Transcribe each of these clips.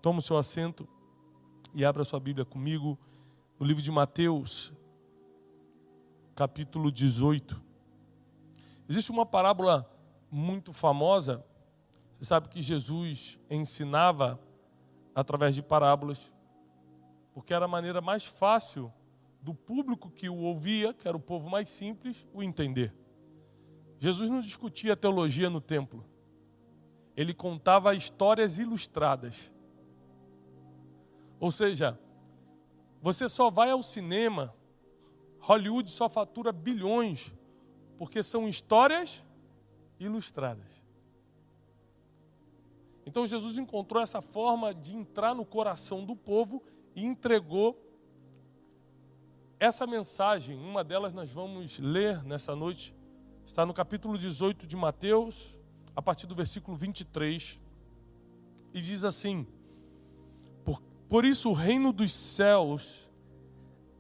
Toma o seu assento e abra sua Bíblia comigo no livro de Mateus, capítulo 18. Existe uma parábola muito famosa. Você sabe que Jesus ensinava através de parábolas, porque era a maneira mais fácil do público que o ouvia, que era o povo mais simples, o entender. Jesus não discutia teologia no templo. Ele contava histórias ilustradas. Ou seja, você só vai ao cinema, Hollywood só fatura bilhões, porque são histórias ilustradas. Então Jesus encontrou essa forma de entrar no coração do povo e entregou essa mensagem. Uma delas nós vamos ler nessa noite. Está no capítulo 18 de Mateus, a partir do versículo 23. E diz assim: Por isso o reino dos céus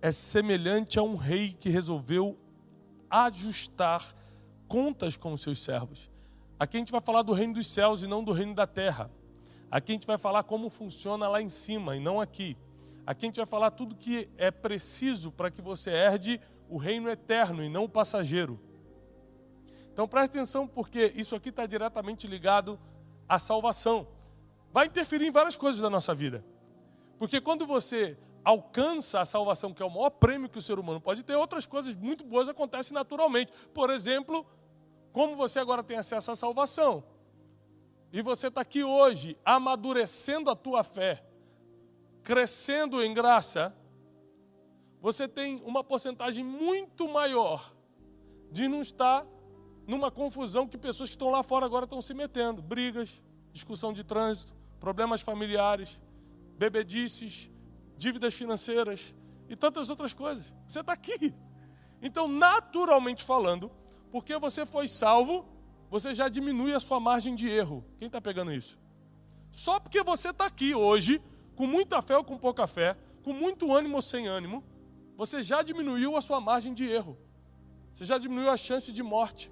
é semelhante a um rei que resolveu ajustar contas com os seus servos. Aqui a gente vai falar do reino dos céus e não do reino da terra. Aqui a gente vai falar como funciona lá em cima e não aqui. Aqui a gente vai falar tudo que é preciso para que você herde o reino eterno e não o passageiro. Então preste atenção, porque isso aqui está diretamente ligado à salvação. Vai interferir em várias coisas da nossa vida. Porque quando você alcança a salvação, que é o maior prêmio que o ser humano pode ter, outras coisas muito boas acontecem naturalmente. Por exemplo, como você agora tem acesso à salvação, e você está aqui hoje amadurecendo a tua fé, crescendo em graça, você tem uma porcentagem muito maior de não estar numa confusão que pessoas que estão lá fora agora estão se metendo. Brigas, discussão de trânsito, problemas familiares, bebedices, dívidas financeiras e tantas outras coisas. Você está aqui. Então, naturalmente falando, porque você foi salvo, você já diminui a sua margem de erro. Quem está pegando isso? Só porque você está aqui hoje, com muita fé ou com pouca fé, com muito ânimo ou sem ânimo, você já diminuiu a sua margem de erro. Você já diminuiu a chance de morte.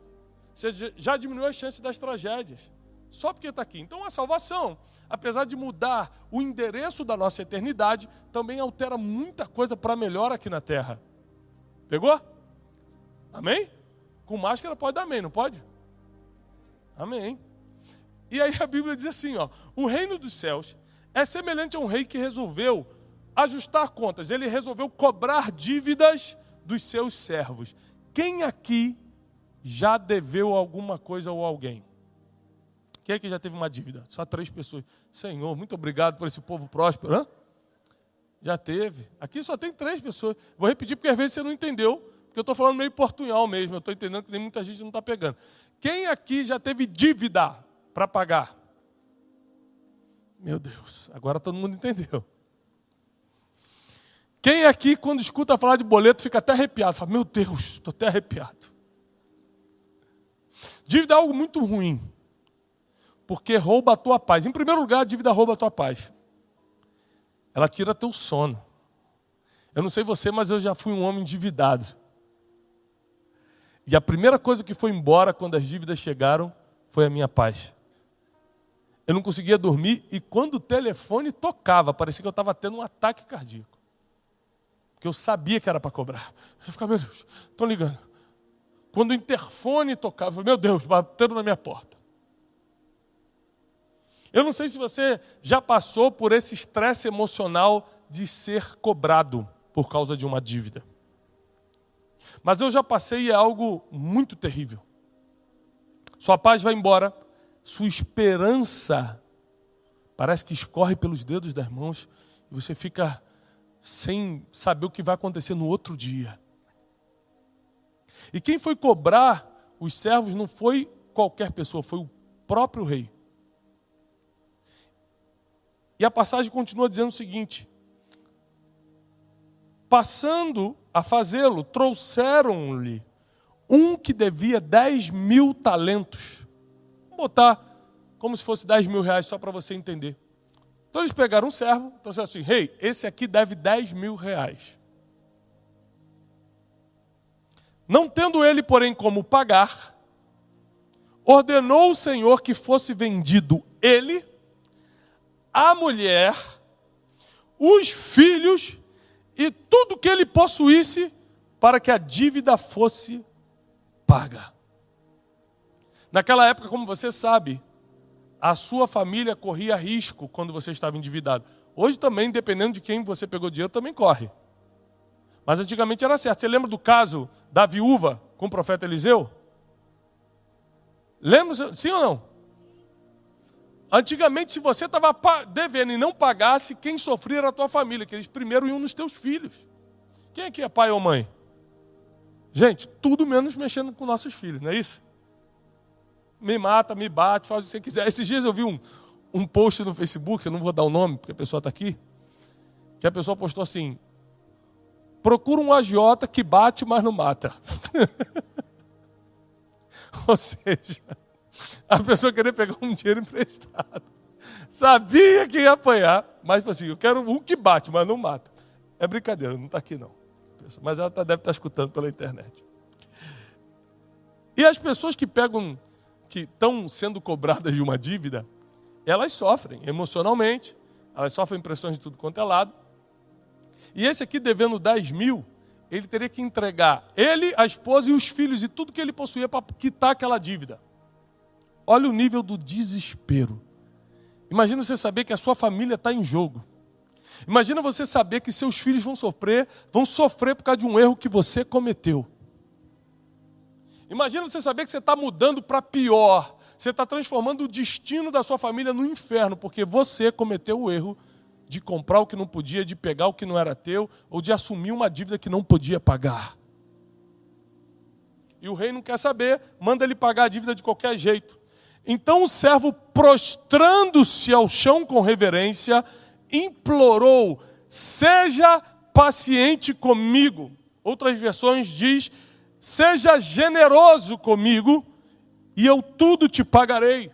Você já diminuiu a chance das tragédias. Só porque está aqui. Então a salvação, apesar de mudar o endereço da nossa eternidade, também altera muita coisa para melhor aqui na terra. Pegou? Amém? Com máscara pode dar amém, não pode? Amém. E aí a Bíblia diz assim, o reino dos céus é semelhante a um rei que resolveu ajustar contas. Ele resolveu cobrar dívidas dos seus servos. Quem aqui já deveu alguma coisa ou alguém? Quem aqui já teve uma dívida? Só 3 pessoas. Senhor, muito obrigado por esse povo próspero. Hã? Já teve. Aqui só tem 3 pessoas. Vou repetir porque às vezes você não entendeu, porque eu estou falando meio portunhol mesmo. Eu estou entendendo que nem muita gente não está pegando. Quem aqui já teve dívida para pagar? Meu Deus, agora todo mundo entendeu. Quem aqui, quando escuta falar de boleto, fica até arrepiado? Fala, meu Deus, estou até arrepiado. Dívida é algo muito ruim, porque rouba a tua paz. Em primeiro lugar, a dívida rouba a tua paz. Ela tira teu sono. Eu não sei você, mas eu já fui um homem endividado. E a primeira coisa que foi embora quando as dívidas chegaram foi a minha paz. Eu não conseguia dormir e quando o telefone tocava, parecia que eu estava tendo um ataque cardíaco. Porque eu sabia que era para cobrar. Eu ficava, meu Deus, estão ligando. Quando o interfone tocava, eu falei, meu Deus, batendo na minha porta. Eu não sei se você já passou por esse estresse emocional de ser cobrado por causa de uma dívida. Mas eu já passei e é algo muito terrível. Sua paz vai embora, sua esperança parece que escorre pelos dedos das mãos e você fica sem saber o que vai acontecer no outro dia. E quem foi cobrar os servos não foi qualquer pessoa, foi o próprio rei. E a passagem continua dizendo o seguinte: passando a fazê-lo, trouxeram-lhe um que devia 10.000 talentos. Vamos botar como se fosse 10.000 reais, só para você entender. Então eles pegaram um servo, trouxeram assim, rei, esse aqui deve 10.000 reais. Não tendo ele, porém, como pagar, ordenou o Senhor que fosse vendido ele, a mulher, os filhos e tudo que ele possuísse para que a dívida fosse paga. Naquela época, como você sabe, a sua família corria risco quando você estava endividado. Hoje também, dependendo de quem você pegou dinheiro, também corre. Mas antigamente era certo. Você lembra do caso da viúva com o profeta Eliseu? Lembra? Sim ou não? Antigamente, se você estava devendo e não pagasse, quem sofria era a tua família, que eles primeiro iam nos teus filhos. Quem aqui é pai ou mãe? Gente, tudo menos mexendo com nossos filhos, não é isso? Me mata, me bate, faz o que você quiser. Esses dias eu vi um post no Facebook, eu não vou dar o nome, porque a pessoa está aqui, que a pessoa postou assim: procura um agiota que bate, mas não mata. Ou seja, a pessoa queria pegar um dinheiro emprestado. Sabia que ia apanhar, mas falou assim: eu quero um que bate, mas não mata. É brincadeira, não está aqui não. Mas ela deve estar escutando pela internet. E as pessoas que estão sendo cobradas de uma dívida, elas sofrem emocionalmente, elas sofrem pressões de tudo quanto é lado. E esse aqui, devendo 10 mil, ele teria que entregar ele, a esposa e os filhos e tudo que ele possuía para quitar aquela dívida. Olha o nível do desespero. Imagina você saber que a sua família está em jogo. Imagina você saber que seus filhos vão sofrer por causa de um erro que você cometeu. Imagina você saber que você está mudando para pior. Você está transformando o destino da sua família no inferno, porque você cometeu o erro de comprar o que não podia, de pegar o que não era teu, ou de assumir uma dívida que não podia pagar. E o rei não quer saber, manda ele pagar a dívida de qualquer jeito. Então o servo, prostrando-se ao chão com reverência, implorou: seja paciente comigo. Outras versões diz: seja generoso comigo e eu tudo te pagarei.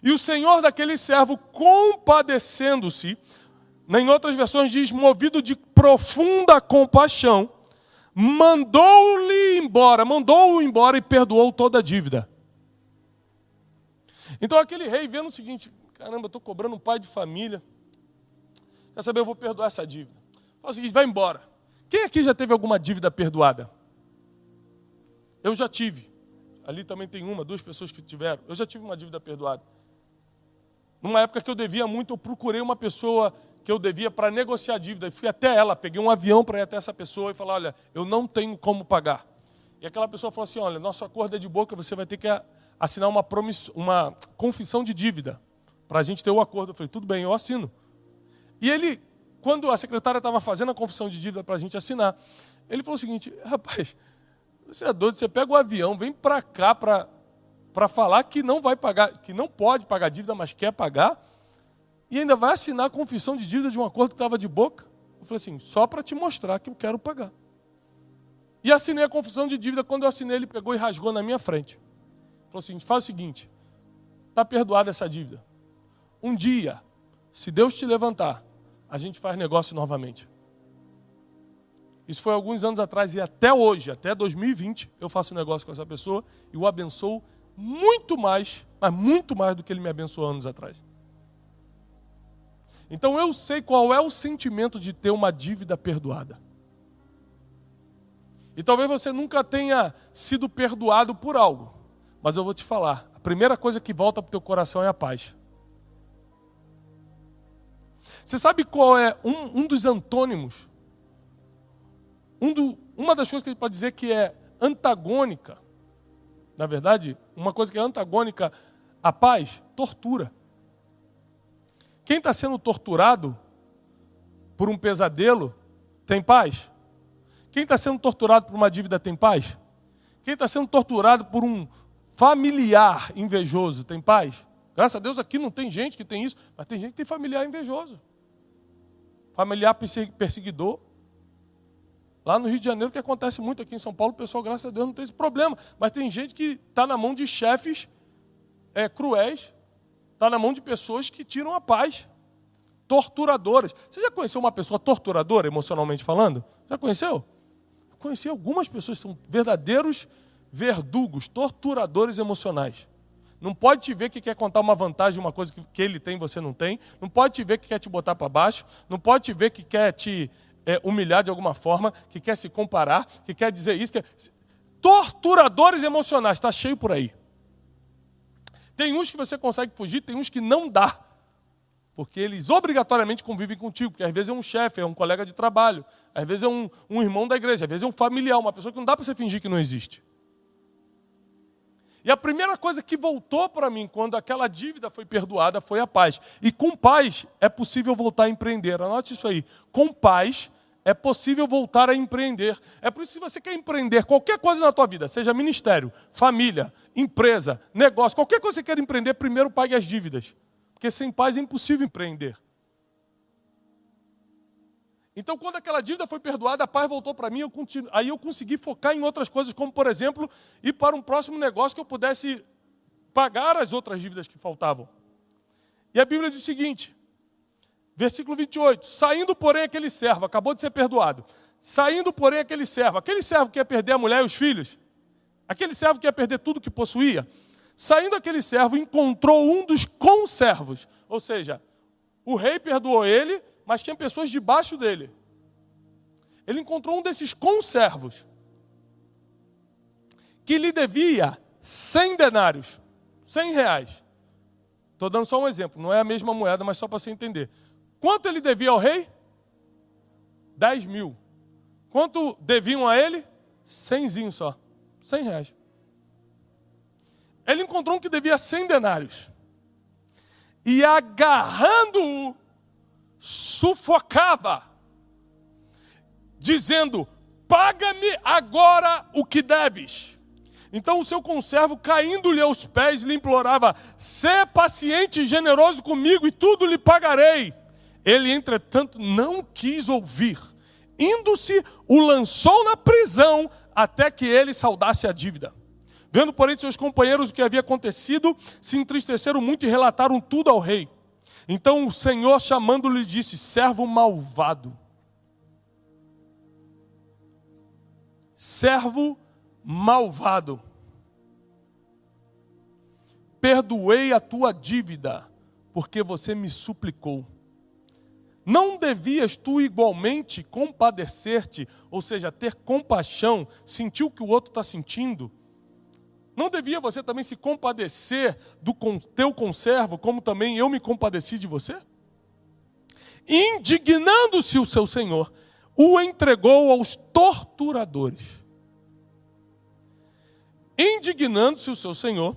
E o senhor daquele servo, compadecendo-se, em outras versões diz, movido de profunda compaixão, mandou-o embora e perdoou toda a dívida. Então aquele rei, vendo o seguinte: caramba, eu estou cobrando um pai de família, quer saber, eu vou perdoar essa dívida. Fala o seguinte: vai embora. Quem aqui já teve alguma dívida perdoada? Eu já tive. Ali também tem duas pessoas que tiveram. Eu já tive uma dívida perdoada. Numa época que eu devia muito, eu procurei uma pessoa que eu devia para negociar a dívida. E fui até ela, peguei um avião para ir até essa pessoa e falar: olha, eu não tenho como pagar. E aquela pessoa falou assim: olha, nosso acordo é de boca, você vai ter que assinar uma confissão de dívida para a gente ter o acordo. Eu falei: tudo bem, eu assino. E ele, quando a secretária estava fazendo a confissão de dívida para a gente assinar, ele falou o seguinte: rapaz, você é doido, você pega o avião, vem para cá para falar que não vai pagar, que não pode pagar dívida, mas quer pagar, e ainda vai assinar a confissão de dívida de um acordo que estava de boca? Eu falei assim: só para te mostrar que eu quero pagar. E assinei a confissão de dívida. Quando eu assinei, ele pegou e rasgou na minha frente. Falou assim: faz o seguinte, está perdoada essa dívida. Um dia, se Deus te levantar, a gente faz negócio novamente. Isso foi alguns anos atrás e até hoje, até 2020, eu faço negócio com essa pessoa e o abençoo muito mais, mas muito mais do que ele me abençoou anos atrás. Então eu sei qual é o sentimento de ter uma dívida perdoada. E talvez você nunca tenha sido perdoado por algo, mas eu vou te falar, a primeira coisa que volta para o teu coração é a paz. Você sabe qual é um dos antônimos? Uma das coisas que a gente pode dizer que é antagônica, na verdade, uma coisa que é antagônica à paz: tortura. Quem está sendo torturado por um pesadelo tem paz? Quem está sendo torturado por uma dívida tem paz? Quem está sendo torturado por um familiar invejoso tem paz? Graças a Deus aqui não tem gente que tem isso, mas tem gente que tem familiar invejoso. Familiar perseguidor. Lá no Rio de Janeiro, que acontece muito, aqui em São Paulo, o pessoal, graças a Deus, não tem esse problema. Mas tem gente que está na mão de chefes cruéis, está na mão de pessoas que tiram a paz. Torturadoras. Você já conheceu uma pessoa torturadora, emocionalmente falando? Já conheceu? Eu conheci algumas pessoas que são verdadeiros verdugos, torturadores emocionais. não pode te ver que quer contar uma vantagem, uma coisa que ele tem e você não tem, não pode te ver que quer te botar para baixo, não pode te ver que quer te humilhar de alguma forma, que quer se comparar, que quer dizer isso. Torturadores emocionais, está cheio por aí. Tem uns que você consegue fugir, tem uns que não dá. Porque eles obrigatoriamente convivem contigo, porque às vezes é um chefe, é um colega de trabalho, às vezes é um irmão da igreja, às vezes é um familiar, uma pessoa que não dá para você fingir que não existe. E a primeira coisa que voltou para mim quando aquela dívida foi perdoada foi a paz. E com paz é possível voltar a empreender. Anote isso aí. Com paz é possível voltar a empreender. É por isso que se você quer empreender qualquer coisa na tua vida, seja ministério, família, empresa, negócio, qualquer coisa que você quer empreender, primeiro pague as dívidas. Porque sem paz é impossível empreender. Então, quando aquela dívida foi perdoada, a paz voltou para mim, aí eu consegui focar em outras coisas, como, por exemplo, ir para um próximo negócio que eu pudesse pagar as outras dívidas que faltavam. E a Bíblia diz o seguinte, versículo 28, saindo, porém, aquele servo, acabou de ser perdoado, saindo, porém, aquele servo que ia perder a mulher e os filhos, aquele servo que ia perder tudo que possuía, saindo aquele servo, encontrou um dos conservos, ou seja, o rei perdoou ele, mas tinha pessoas debaixo dele. Ele encontrou um desses conservos que lhe devia 100 denários, 100 reais. Estou dando só um exemplo, não é a mesma moeda, mas só para você entender. Quanto ele devia ao rei? 10 mil. Quanto deviam a ele? 100zinho só, 100 reais. Ele encontrou um que devia 100 denários. E agarrando-o, sufocava, dizendo, paga-me agora o que deves. Então o seu conservo, caindo-lhe aos pés, lhe implorava, sê paciente e generoso comigo e tudo lhe pagarei. Ele, entretanto, não quis ouvir. Indo-se, o lançou na prisão até que ele saldasse a dívida. Vendo, porém, seus companheiros o que havia acontecido, se entristeceram muito e relataram tudo ao rei. Então o Senhor, chamando-lhe, disse, servo malvado. Servo malvado. Perdoei a tua dívida, porque você me suplicou. Não devias tu igualmente compadecer-te, ou seja, ter compaixão, sentir o que o outro está sentindo? Não devia você também se compadecer do teu conservo, como também eu me compadeci de você? Indignando-se o seu senhor, o entregou aos torturadores. Indignando-se o seu senhor,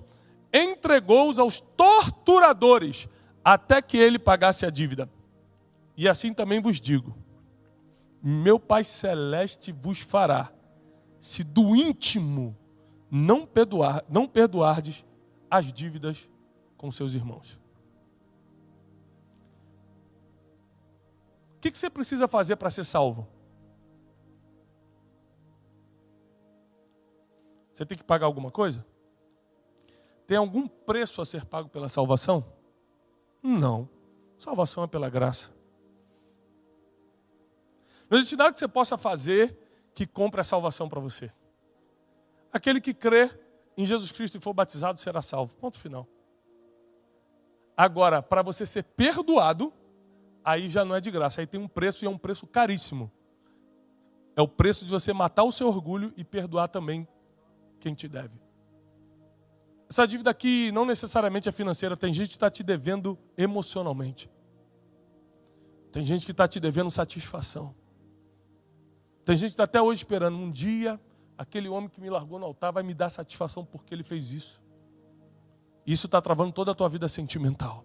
entregou-os aos torturadores, até que ele pagasse a dívida. E assim também vos digo, meu Pai Celeste vos fará, se do íntimo não perdoardes as dívidas com seus irmãos. O que você precisa fazer para ser salvo? Você tem que pagar alguma coisa? Tem algum preço a ser pago pela salvação? Não. Salvação é pela graça. Não existe nada que você possa fazer que compre a salvação para você. Aquele que crê em Jesus Cristo e for batizado será salvo. Ponto final. Agora, para você ser perdoado, aí já não é de graça. Aí tem um preço e é um preço caríssimo. É o preço de você matar o seu orgulho e perdoar também quem te deve. Essa dívida aqui não necessariamente é financeira. Tem gente que está te devendo emocionalmente. Tem gente que está te devendo satisfação. Tem gente que está até hoje esperando um dia... Aquele homem que me largou no altar vai me dar satisfação porque ele fez isso. Isso está travando toda a tua vida sentimental.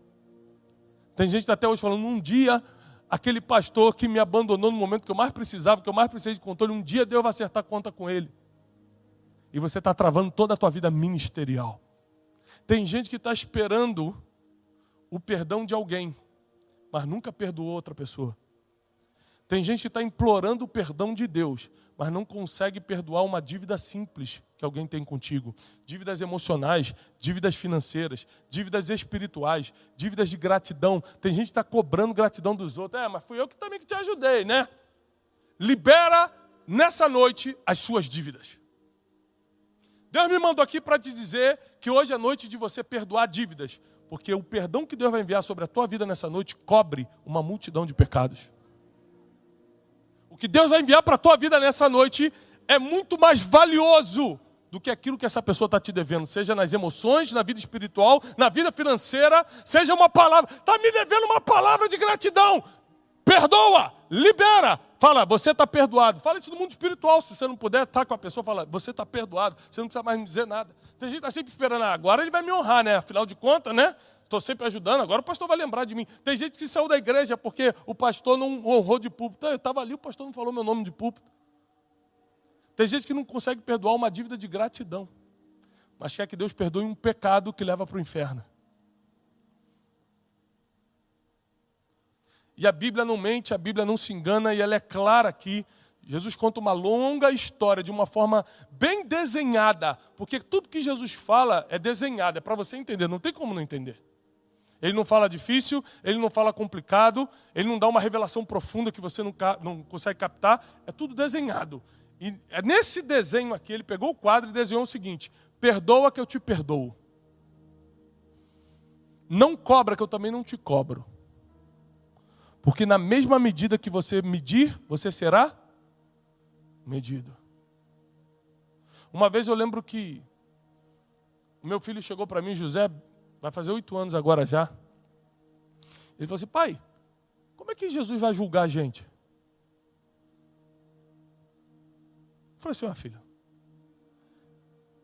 Tem gente que está até hoje falando, um dia, aquele pastor que me abandonou no momento que eu mais precisava, que eu mais precisei de controle, um dia Deus vai acertar conta com ele. E você está travando toda a tua vida ministerial. Tem gente que está esperando o perdão de alguém, mas nunca perdoou outra pessoa. Tem gente que está implorando o perdão de Deus, mas não consegue perdoar uma dívida simples que alguém tem contigo. Dívidas emocionais, dívidas financeiras, dívidas espirituais, dívidas de gratidão. Tem gente que está cobrando gratidão dos outros. Mas fui eu que também que te ajudei, né? Libera nessa noite as suas dívidas. Deus me mandou aqui para te dizer que hoje é noite de você perdoar dívidas, porque o perdão que Deus vai enviar sobre a tua vida nessa noite cobre uma multidão de pecados. O que Deus vai enviar para a tua vida nessa noite é muito mais valioso do que aquilo que essa pessoa está te devendo, seja nas emoções, na vida espiritual, na vida financeira, seja uma palavra. Está me devendo uma palavra de gratidão. Perdoa, libera. Fala, você está perdoado. Fala isso no mundo espiritual. Se você não puder estar com a pessoa, fala, você está perdoado. Você não precisa mais me dizer nada. Tem gente que está sempre esperando, agora ele vai me honrar, né? Afinal de contas, né? Estou sempre ajudando, agora o pastor vai lembrar de mim. Tem gente que saiu da igreja porque o pastor não honrou de púlpito. Eu estava ali, o pastor não falou meu nome de púlpito. Tem gente que não consegue perdoar uma dívida de gratidão, mas quer que Deus perdoe um pecado que leva para o inferno. E a Bíblia não mente, a Bíblia não se engana, e ela é clara aqui. Jesus conta uma longa história de uma forma bem desenhada, porque tudo que Jesus fala é desenhado, é para você entender, não tem como não entender. Ele não fala difícil, ele não fala complicado, ele não dá uma revelação profunda que você não consegue captar, é tudo desenhado. E nesse desenho aqui, ele pegou o quadro e desenhou o seguinte: perdoa que eu te perdoo. Não cobra que eu também não te cobro. Porque na mesma medida que você medir, você será medido. Uma vez eu lembro que o meu filho chegou para mim, José, vai fazer 8 anos agora já. Ele falou assim, pai, como é que Jesus vai julgar a gente? Eu falei assim, filho,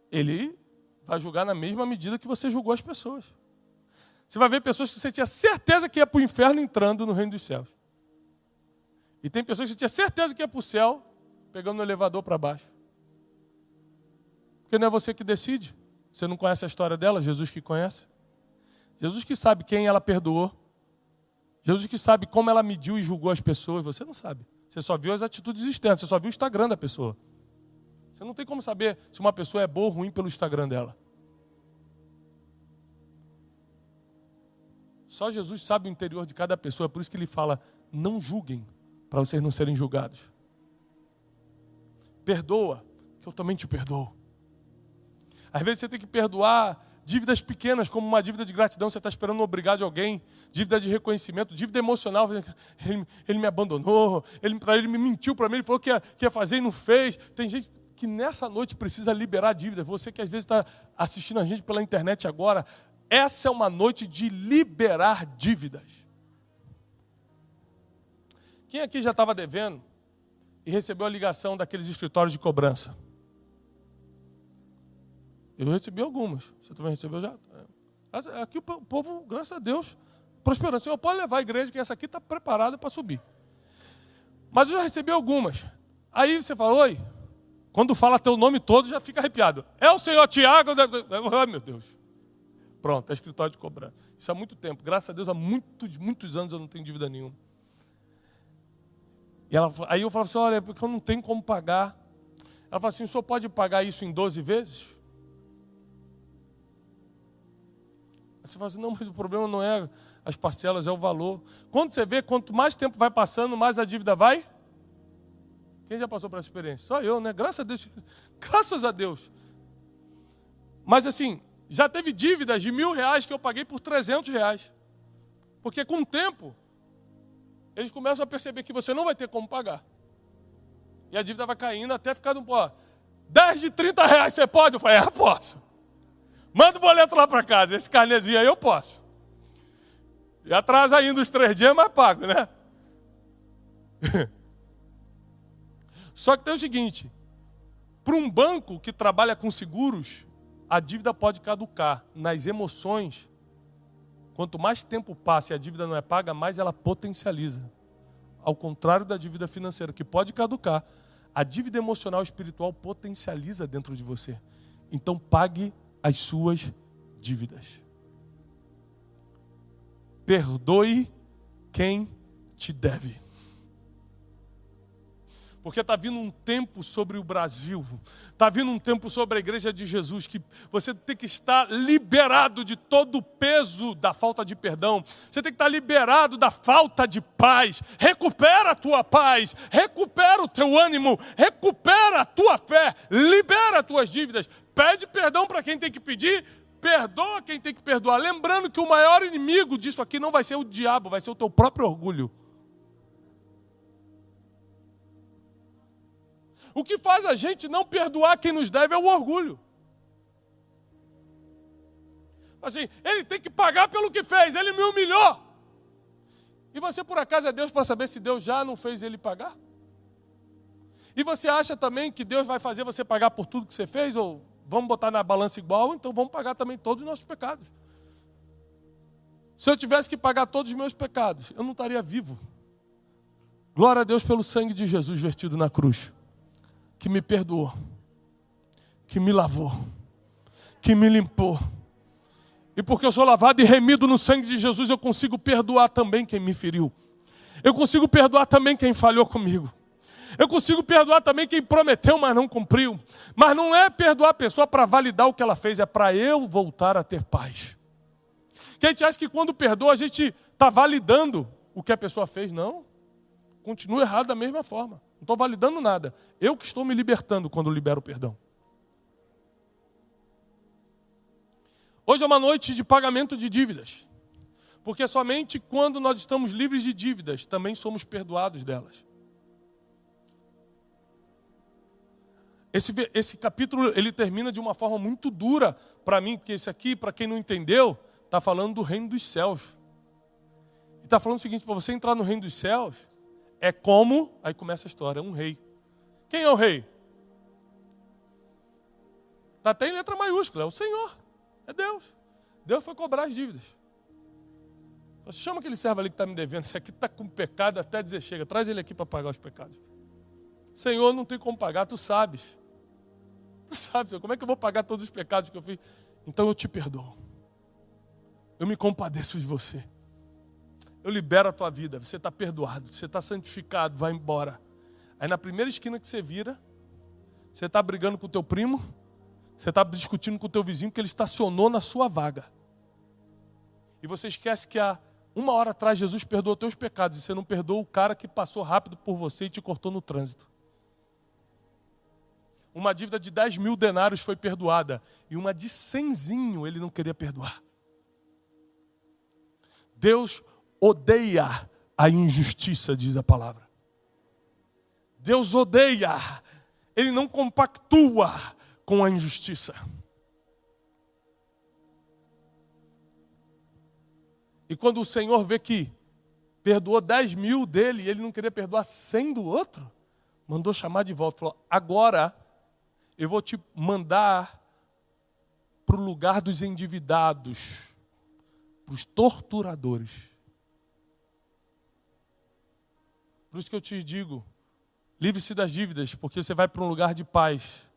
ele vai julgar na mesma medida que você julgou as pessoas. Você vai ver pessoas que você tinha certeza que ia para o inferno entrando no reino dos céus. E tem pessoas que você tinha certeza que ia para o céu pegando no elevador para baixo. Porque não é você que decide. Você não conhece a história dela, Jesus que conhece. Jesus que sabe quem ela perdoou. Jesus que sabe como ela mediu e julgou as pessoas. Você não sabe. Você só viu as atitudes externas. Você só viu o Instagram da pessoa. Você não tem como saber se uma pessoa é boa ou ruim pelo Instagram dela. Só Jesus sabe o interior de cada pessoa. É por isso que ele fala, não julguem, para vocês não serem julgados. Perdoa, que eu também te perdoo. Às vezes você tem que perdoar dívidas pequenas, como uma dívida de gratidão, você está esperando obrigar de alguém, dívida de reconhecimento, dívida emocional, ele me abandonou, ele me mentiu para mim, ele falou que ia fazer e não fez. Tem gente que nessa noite precisa liberar dívidas. Você que às vezes está assistindo a gente pela internet agora, essa é uma noite de liberar dívidas. Quem aqui já estava devendo e recebeu a ligação daqueles escritórios de cobrança? Eu recebi algumas. Você também recebeu já? Aqui o povo, graças a Deus, prosperando. O Senhor pode levar a igreja, que essa aqui está preparada para subir. Mas eu já recebi algumas. Aí você fala, oi. Quando fala teu nome todo, já fica arrepiado. É o senhor Tiago? Ai, meu Deus. Pronto, é escritório de cobrança. Isso há muito tempo. Graças a Deus, há muitos anos eu não tenho dívida nenhuma. E aí eu falava assim, olha, porque eu não tenho como pagar. Ela falou assim, o senhor pode pagar isso em 12 vezes? Aí você fala assim, não, mas o problema não é as parcelas, é o valor. Quando você vê, quanto mais tempo vai passando, mais a dívida vai? Quem já passou por essa experiência? Só eu, né? Graças a Deus. Graças a Deus. Mas assim, já teve dívidas de R$1.000 que eu paguei por R$300. Porque com o tempo, eles começam a perceber que você não vai ter como pagar. E a dívida vai caindo até ficar no pó. 10 de R$30 você pode? Eu falei, posso. Manda o boleto lá para casa, esse carnezinho aí eu posso. E atrasa ainda os 3 dias, mas pago, né? Só que tem o seguinte, para um banco que trabalha com seguros, a dívida pode caducar. Nas emoções, quanto mais tempo passa e a dívida não é paga, mais ela potencializa. Ao contrário da dívida financeira, que pode caducar, a dívida emocional e espiritual potencializa dentro de você. Então pague as suas dívidas. Perdoe quem te deve. Porque está vindo um tempo sobre o Brasil, está vindo um tempo sobre a igreja de Jesus, que você tem que estar liberado de todo o peso da falta de perdão. Você tem que estar liberado da falta de paz. Recupera a tua paz, recupera o teu ânimo, recupera a tua fé, libera as tuas dívidas. Pede perdão para quem tem que pedir, perdoa quem tem que perdoar. Lembrando que o maior inimigo disso aqui não vai ser o diabo, vai ser o teu próprio orgulho. O que faz a gente não perdoar quem nos deve é o orgulho. Assim, ele tem que pagar pelo que fez, ele me humilhou. E você por acaso é Deus para saber se Deus já não fez ele pagar? E você acha também que Deus vai fazer você pagar por tudo que você fez? Ou vamos botar na balança igual, então vamos pagar também todos os nossos pecados. Se eu tivesse que pagar todos os meus pecados, eu não estaria vivo. Glória a Deus pelo sangue de Jesus vertido na cruz, que me perdoou, que me lavou, que me limpou. E porque eu sou lavado e remido no sangue de Jesus, eu consigo perdoar também quem me feriu. Eu consigo perdoar também quem falhou comigo. Eu consigo perdoar também quem prometeu, mas não cumpriu. Mas não é perdoar a pessoa para validar o que ela fez, é para eu voltar a ter paz. Que a gente acha que quando perdoa, a gente está validando o que a pessoa fez. Não, continua errado da mesma forma. Não estou validando nada. Eu que estou me libertando quando libero o perdão. Hoje é uma noite de pagamento de dívidas. Porque somente quando nós estamos livres de dívidas, também somos perdoados delas. Esse capítulo, ele termina de uma forma muito dura para mim, porque esse aqui, para quem não entendeu, está falando do reino dos céus. E está falando o seguinte, para você entrar no reino dos céus, é como, aí começa a história, um rei. Quem é o rei? Está até em letra maiúscula, é o Senhor, é Deus. Deus foi cobrar as dívidas. Você chama aquele servo ali que está me devendo, esse aqui está com pecado até dizer chega, traz ele aqui para pagar os pecados. Senhor, não tem como pagar, tu sabes. Tu sabes, como é que eu vou pagar todos os pecados que eu fiz? Então eu te perdoo. Eu me compadeço de você. Eu libero a tua vida, você está perdoado, você está santificado, vai embora. Aí na primeira esquina que você vira, você está brigando com o teu primo, você está discutindo com o teu vizinho porque ele estacionou na sua vaga. E você esquece que há uma hora atrás Jesus perdoou teus pecados e você não perdoou o cara que passou rápido por você e te cortou no trânsito. Uma dívida de 10 mil denários foi perdoada e uma de 100zinho ele não queria perdoar. Deus odeia a injustiça, diz a palavra. Deus odeia, ele não compactua com a injustiça. E quando o Senhor vê que perdoou 10 mil dele e ele não queria perdoar 100 do outro, mandou chamar de volta. Falou, agora eu vou te mandar para o lugar dos endividados, para os torturadores. Por isso que eu te digo, livre-se das dívidas, porque você vai para um lugar de paz.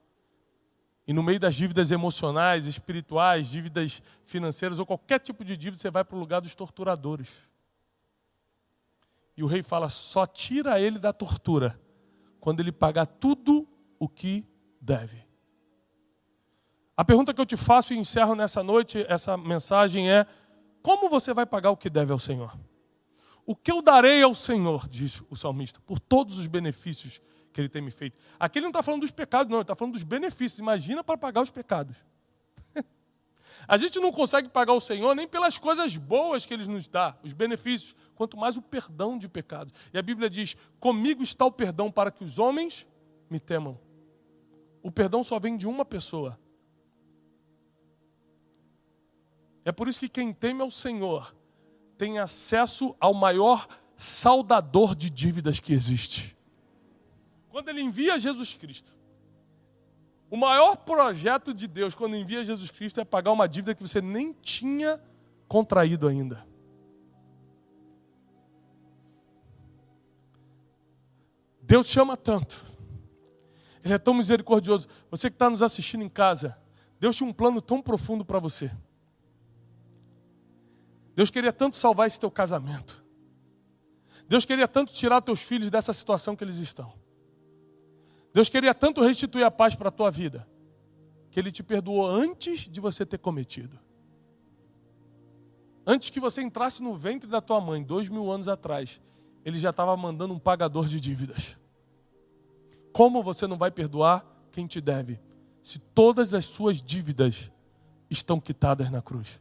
E no meio das dívidas emocionais, espirituais, dívidas financeiras ou qualquer tipo de dívida, você vai para o lugar dos torturadores. E o rei fala, só tira ele da tortura quando ele pagar tudo o que deve. A pergunta que eu te faço e encerro nessa noite, essa mensagem é, como você vai pagar o que deve ao Senhor? O que eu darei ao Senhor, diz o salmista, por todos os benefícios que Ele tem me feito. Aqui ele não está falando dos pecados, não, ele está falando dos benefícios. Imagina para pagar os pecados. A gente não consegue pagar o Senhor nem pelas coisas boas que Ele nos dá, os benefícios, quanto mais o perdão de pecados. E a Bíblia diz, comigo está o perdão para que os homens me temam. O perdão só vem de uma pessoa. É por isso que quem teme ao Senhor tem acesso ao maior saldador de dívidas que existe. Quando Ele envia Jesus Cristo, o maior projeto de Deus, quando envia Jesus Cristo, é pagar uma dívida que você nem tinha contraído ainda. Deus te ama tanto. Ele é tão misericordioso. Você que está nos assistindo em casa, Deus tinha um plano tão profundo para você. Deus queria tanto salvar esse teu casamento. Deus queria tanto tirar teus filhos dessa situação que eles estão. Deus queria tanto restituir a paz para a tua vida, que Ele te perdoou antes de você ter cometido. Antes que você entrasse no ventre da tua mãe, 2000 anos atrás, Ele já estava mandando um pagador de dívidas. Como você não vai perdoar quem te deve, se todas as suas dívidas estão quitadas na cruz?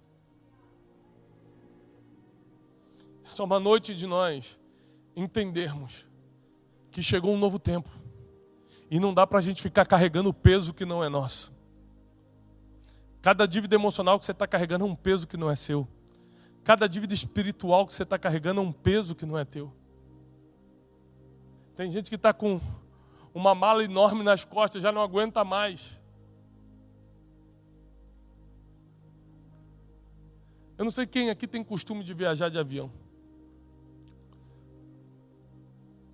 Essa é uma noite de nós entendermos que chegou um novo tempo. E não dá para a gente ficar carregando o peso que não é nosso. Cada dívida emocional que você está carregando é um peso que não é seu. Cada dívida espiritual que você está carregando é um peso que não é teu. Tem gente que está com uma mala enorme nas costas, já não aguenta mais. Eu não sei quem aqui tem costume de viajar de avião.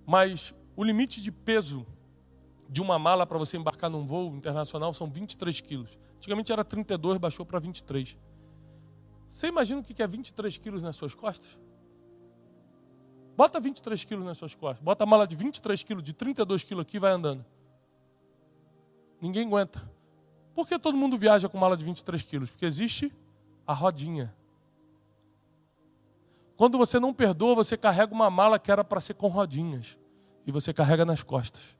Mas o limite de peso de uma mala para você embarcar num voo internacional são 23 quilos. Antigamente era 32, baixou para 23. Você imagina o que é 23 quilos nas suas costas? Bota 23 quilos nas suas costas. Bota a mala de 23 quilos, de 32 quilos aqui e vai andando. Ninguém aguenta. Por que todo mundo viaja com mala de 23 quilos? Porque existe a rodinha. Quando você não perdoa, você carrega uma mala que era para ser com rodinhas. E você carrega nas costas.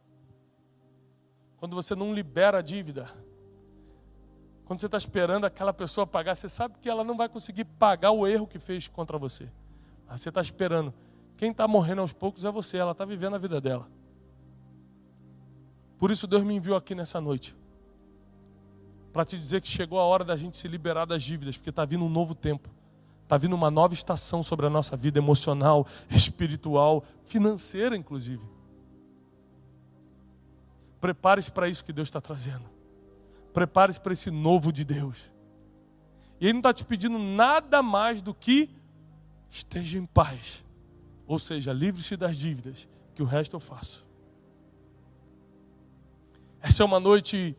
Quando você não libera a dívida, quando você está esperando aquela pessoa pagar, você sabe que ela não vai conseguir pagar o erro que fez contra você. Mas você está esperando. Quem está morrendo aos poucos é você, ela está vivendo a vida dela. Por isso Deus me enviou aqui nessa noite. Para te dizer que chegou a hora da gente se liberar das dívidas, porque está vindo um novo tempo. Está vindo uma nova estação sobre a nossa vida emocional, espiritual, financeira inclusive. Prepare-se para isso que Deus está trazendo. Prepare-se para esse novo de Deus. E Ele não está te pedindo nada mais do que esteja em paz. Ou seja, livre-se das dívidas, que o resto eu faço. Essa é uma noite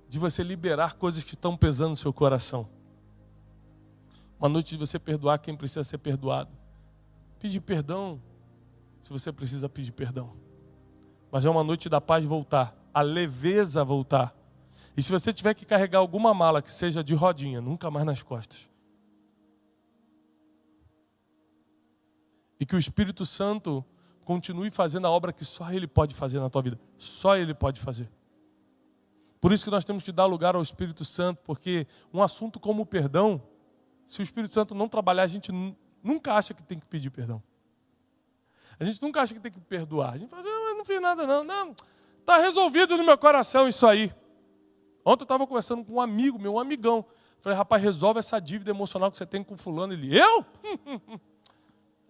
de você liberar coisas que estão pesando no seu coração. Uma noite de você perdoar quem precisa ser perdoado. Pedir perdão se você precisa pedir perdão. Mas é uma noite da paz voltar, a leveza voltar. E se você tiver que carregar alguma mala que seja de rodinha, nunca mais nas costas. E que o Espírito Santo continue fazendo a obra que só Ele pode fazer na tua vida. Só Ele pode fazer. Por isso que nós temos que dar lugar ao Espírito Santo, porque um assunto como o perdão, se o Espírito Santo não trabalhar, a gente nunca acha que tem que pedir perdão. A gente nunca acha que tem que perdoar. A gente fala assim, não, eu não fiz nada não. Não, está resolvido no meu coração isso aí. Ontem eu estava conversando com um amigo, meu amigão. Falei, rapaz, resolve essa dívida emocional que você tem com fulano. Ele, eu?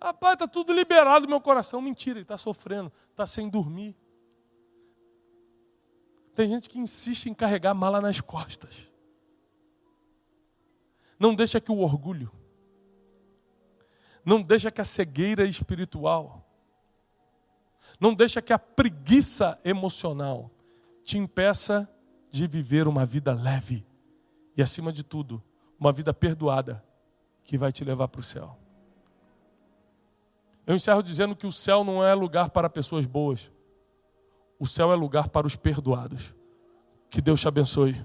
Rapaz, está tudo liberado no meu coração. Mentira, ele está sofrendo, está sem dormir. Tem gente que insiste em carregar a mala nas costas. Não deixa que o orgulho, não deixa que a cegueira espiritual, não deixa que a preguiça emocional te impeça de viver uma vida leve e, acima de tudo, uma vida perdoada que vai te levar para o céu. Eu encerro dizendo que o céu não é lugar para pessoas boas. O céu é lugar para os perdoados. Que Deus te abençoe.